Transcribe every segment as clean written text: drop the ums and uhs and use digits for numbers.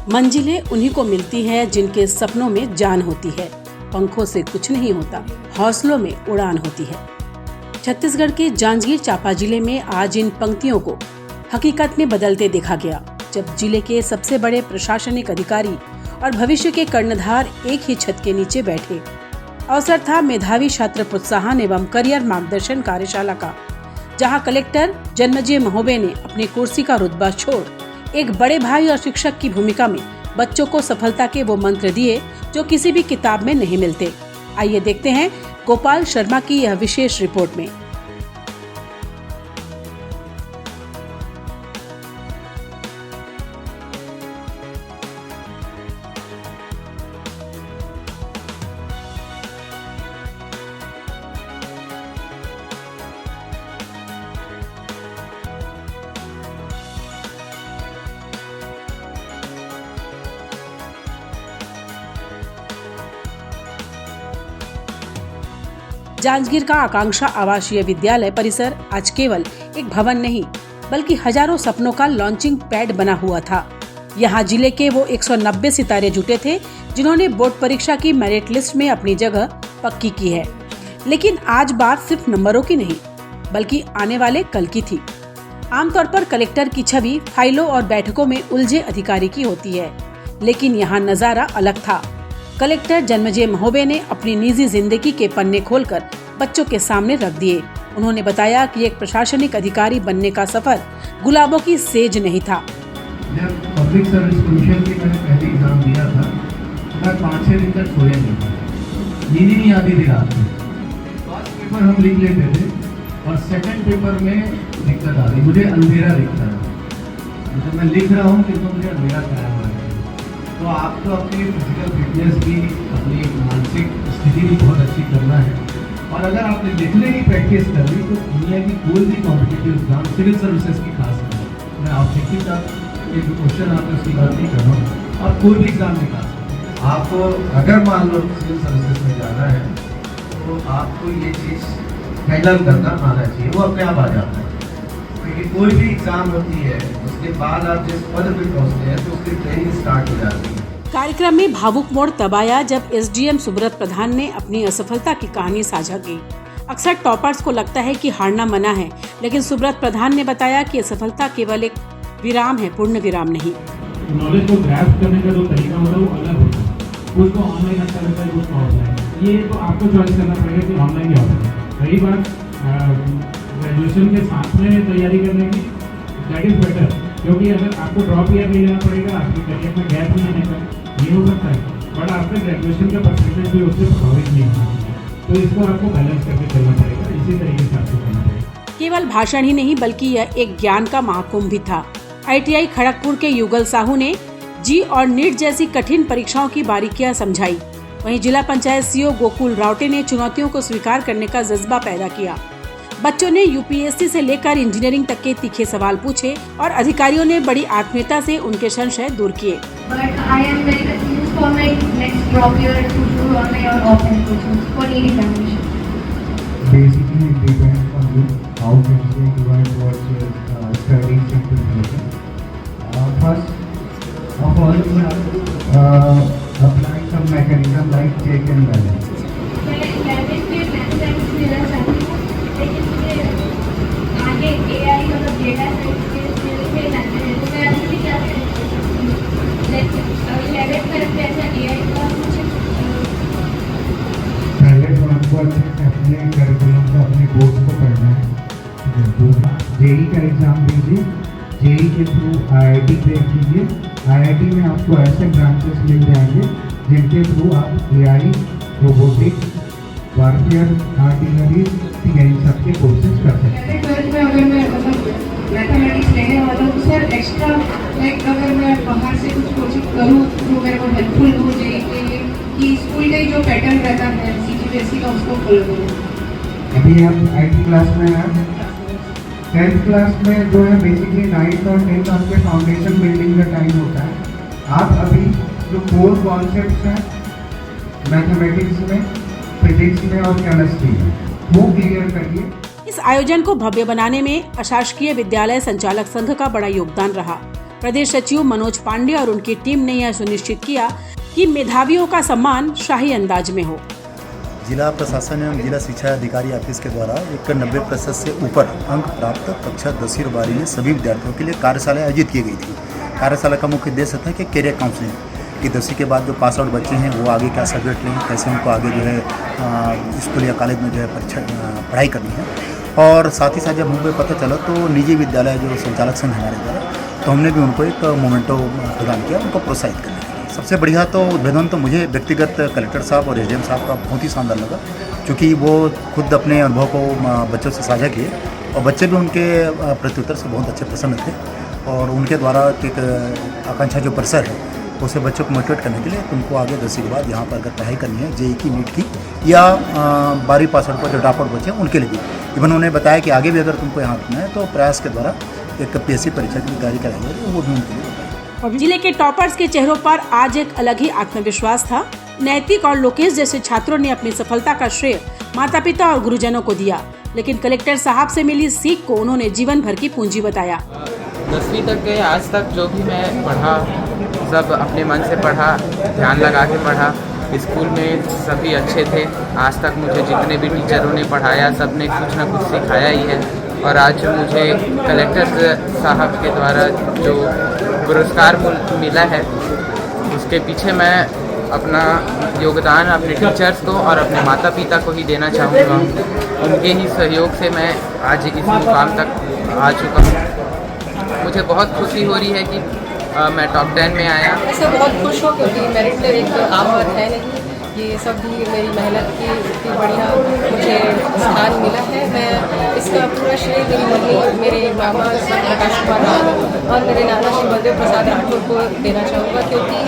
मंजिलें उन्हीं को मिलती हैं जिनके सपनों में जान होती है। पंखों से कुछ नहीं होता, हौसलों में उड़ान होती है। छत्तीसगढ़ के जांजगीर चांपा जिले में आज इन पंक्तियों को हकीकत में बदलते देखा गया, जब जिले के सबसे बड़े प्रशासनिक अधिकारी और भविष्य के कर्णधार एक ही छत के नीचे बैठे। अवसर था मेधावी छात्र प्रोत्साहन एवं करियर मार्गदर्शन कार्यशाला का, जहां कलेक्टर जन्मजय महोबे ने अपनी कुर्सी का रुतबा छोड़ एक बड़े भाई और शिक्षक की भूमिका में बच्चों को सफलता के वो मंत्र दिए जो किसी भी किताब में नहीं मिलते। आइए देखते हैं गोपाल शर्मा की यह विशेष रिपोर्ट में। जांजगीर का आकांक्षा आवासीय विद्यालय परिसर आज केवल एक भवन नहीं बल्कि हजारों सपनों का लॉन्चिंग पैड बना हुआ था। यहाँ जिले के वो 190 सितारे जुटे थे जिन्होंने बोर्ड परीक्षा की मेरिट लिस्ट में अपनी जगह पक्की की है। लेकिन आज बात सिर्फ नंबरों की नहीं बल्कि आने वाले कल की थी। आमतौर पर कलेक्टर की छवि फाइलों और बैठकों में उलझे अधिकारी की होती है, लेकिन यहाँ नजारा अलग था। कलेक्टर जन्मजय महोबे ने अपनी निजी जिंदगी के पन्ने खोलकर बच्चों के सामने रख दिए। उन्होंने बताया कि एक प्रशासनिक अधिकारी बनने का सफर गुलाबों की सेज नहीं था। जब पब्लिक सर्विस कमीशन की मैंने पहली एग्जाम दिया था, मैं 5-6 दिन तक सोया नहीं था, नींद ही नहीं आती थी रात में। फर्स्ट पेपर हम लिख लेते थे और सेकंड पेपर में दिक्कत आ रही, मुझे अंधेरा दिखता है। जब मैं लिख रहा हूँ कि तो मुझे अंधेरा कायम हो रहा है। तो आपको अपनी फिजिकल फिटनेस भी, अपनी मानसिक स्थिति भी बहुत अच्छी करना है। और अगर आपने लिखने की प्रैक्टिस कर ली तो दुनिया की कोई भी कॉम्पिटिटिव एग्जाम, सिविल सर्विसेज की खास कर, मैं ऑब्जेक्टिव का एक क्वेश्चन आपने उसकी बात नहीं कर रहा हूँ, आप कोई भी एग्जाम निकाल सकते हैं। आपको अगर मान लो सिविल सर्विसेज में जाना है तो आपको ये चीज़ हैंडल करना आना चाहिए, वो अपने आप आ जाता है। क्योंकि कोई भी एग्जाम होती है उसके बाद आप जिस पद पे पहुँचते हैं तो उसकी ट्रेनिंग स्टार्ट हो जाती है। कार्यक्रम में भावुक मोड़ तब आया जब एसडीएम सुब्रत प्रधान ने अपनी असफलता की कहानी साझा की। अक्सर टॉपर्स को लगता है कि हारना मना है, लेकिन सुब्रत प्रधान ने बताया कि असफलता केवल एक विराम है, पूर्ण विराम नहीं। नॉलेज को ग्रैस्प करने का जो तरीका होता है वो अलग होता है। कुछ को ऑनलाइन अच्छा लगता है, कुछ को ऑफलाइन। ये तो आपको चॉइस करना पड़ेगा कि ऑनलाइन या ऑफलाइन। रही बात ग्रेजुएशन के साथ में तैयारी करने की, दैट इज बेटर, क्योंकि अगर आपको ड्रॉप ईयर नहीं लेना पड़ेगा, आपके करियर में गैप नहीं आने का, ये हो सकता है, बट आपके ग्रेजुएशन का परसेंटेज भी उससे प्रभावित नहीं होना चाहिए। तो इसको आपको बैलेंस करके चलना पड़ेगा, इसी तरीके से आपको करना पड़ेगा। केवल भाषण ही नहीं बल्कि यह एक ज्ञान का महाकुंभ भी था। ITI खड़गपुर के युगल साहू ने जी और नीट जैसी कठिन परीक्षाओं की बारीकियां समझाई। वहीं जिला पंचायत CO गोकुल रावटे ने चुनौतियों को स्वीकार करने का जज्बा पैदा किया। बच्चों ने UPSC से लेकर इंजीनियरिंग तक के तीखे सवाल पूछे और अधिकारियों ने बड़ी आत्मीयता से उनके संशय दूर किए। अपने करिकुलम को, अपने कोर्स को पढ़ना है। जेई का एग्जाम दीजिए, जेई के थ्रू IIT क्रैक कीजिए। IIT में आपको ऐसे ब्रांचेस मिल जाएंगे जिनके थ्रू आप AI, रोबोटिक्स, वारफेयर, आर्टिलरी, इन सब के कोर्सेज कर सकते हैं। 12th में अगर मैं मैथमेटिक्स लेने वाला हूँ तो सर एक्स्ट्रा अगर मैं बाहर से कुछ कोचिंग करूँ तो मेरे को हेल्पफुल हो जाएगी कि स्कूल का ही जो पैटर्न रहता है CBSE का उसको फॉलो करूँ। अभी हम 8th क्लास में हैं। 10th क्लास में जो है बेसिकली 9th और 10th आपके फाउंडेशन बिल्डिंग का टाइम होता है। आप अभी जो कोर कॉन्सेप्ट्स हैं मैथमेटिक्स में, फिजिक्स में और केमिस्ट्री में, वो क्लियर करिए। इस आयोजन को भव्य बनाने में अशासकीय विद्यालय संचालक संघ का बड़ा योगदान रहा। प्रदेश सचिव मनोज पांडे और उनकी टीम ने यह सुनिश्चित किया कि मेधावियों का सम्मान शाही अंदाज में हो। जिला प्रशासन एवं जिला शिक्षा अधिकारी ऑफिस के द्वारा 91% से ऊपर अंक प्राप्त कक्षा 10वीं और 12वीं में सभी विद्यार्थियों के लिए कार्यशाला आयोजित की गई थी। कार्यशाला का मुख्य उद्देश्य था कि कैरियर काउंसलिंग कि 10वीं के बाद जो पास आउट बच्चे हैं वो आगे क्या सब्जेक्ट लें, कैसे उनको आगे जो है स्कूल या कॉलेज में जो है पढ़ाई करनी है। और साथ ही साथ जब हमें पता चला तो निजी विद्यालय जो संचालक संघ हमारे द्वारा, तो हमने भी उनको एक मोमेंटो प्रदान किया उनको प्रोत्साहित करने के लिए। सबसे बढ़िया तो उद्बोधन तो मुझे व्यक्तिगत कलेक्टर साहब और एसडीएम साहब का बहुत ही शानदार लगा, क्योंकि वो खुद अपने अनुभव को बच्चों से साझा किए और बच्चे भी उनके प्रत्युत्तर से बहुत अच्छे प्रसन्न थे। और उनके द्वारा एक आकांक्षा जो परिसर है उसे बच्चों को मोटिवेट करने के लिए तुमको आगे 10वीं के बाद यहाँ पर अगर पढ़ाई करनी है जेईई की, नीट की या 12वीं पास आउट पर जो ड्रॉप आउट बच्चे हैं उनके लिए भी। इवन उन्होंने बताया कि आगे भी अगर तुमको यहाँ रखना है तो प्रयास के द्वारा एक पीएससी परीक्षा की तैयारी कराएंगे, वो भी उनके लिए बताया। जिले के टॉपर्स के चेहरों पर आज एक अलग ही आत्मविश्वास था। नैतिक और लोकेश जैसे छात्रों ने अपनी सफलता का श्रेय माता पिता और गुरुजनों को दिया, लेकिन कलेक्टर साहब से मिली सीख को उन्होंने जीवन भर की पूंजी बताया। 10वीं तक के आज तक जो भी मैं पढ़ा सब अपने मन से पढ़ा, ध्यान लगा के पढ़ा। स्कूल में सभी अच्छे थे। आज तक मुझे जितने भी टीचरों ने पढ़ाया सब ने कुछ ना कुछ सिखाया ही है। और आज मुझे कलेक्टर साहब के द्वारा जो पुरस्कार मिला है उसके पीछे मैं अपना योगदान अपने टीचर्स को और अपने माता पिता को ही देना चाहूँगा। उनके ही सहयोग से मैं आज इस मुकाम तक आ चुका हूँ। मुझे बहुत खुशी हो रही है कि मैं टॉप 10 में आया। इससे बहुत खुश हूँ क्योंकि मेरिट तो एक आम बात है नहीं, ये सब भी मेरी मेहनत की इतनी बढ़िया मुझे स्थान मिला है। मैं इसका पूरा श्रेय मेरी मम्मी, मेरे मामा प्रकाश कुमार राव और मेरे नाना श्री बलदेव प्रसाद राठौर को देना चाहूँगा, क्योंकि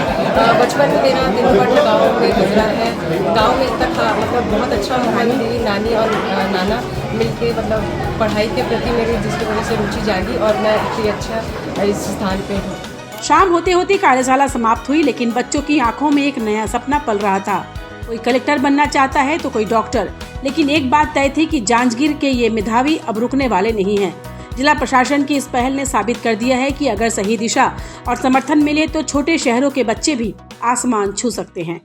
बचपन में मेरा दिन भर गाँव में गुजरा है। गाँव में तक मतलब बहुत अच्छा माहौल, मेरी नानी और नाना मिलके मतलब पढ़ाई के प्रति मेरी जिसकी वजह से रुचि जागी और मैं इतनी अच्छा इस स्थान पे हूँ। शाम होते होते कार्यशाला समाप्त हुई, लेकिन बच्चों की आंखों में एक नया सपना पल रहा था। कोई कलेक्टर बनना चाहता है तो कोई डॉक्टर, लेकिन एक बात तय थी कि जांजगीर के ये मेधावी अब रुकने वाले नहीं हैं। जिला प्रशासन की इस पहल ने साबित कर दिया है कि अगर सही दिशा और समर्थन मिले तो छोटे शहरों के बच्चे भी आसमान छू सकते हैं।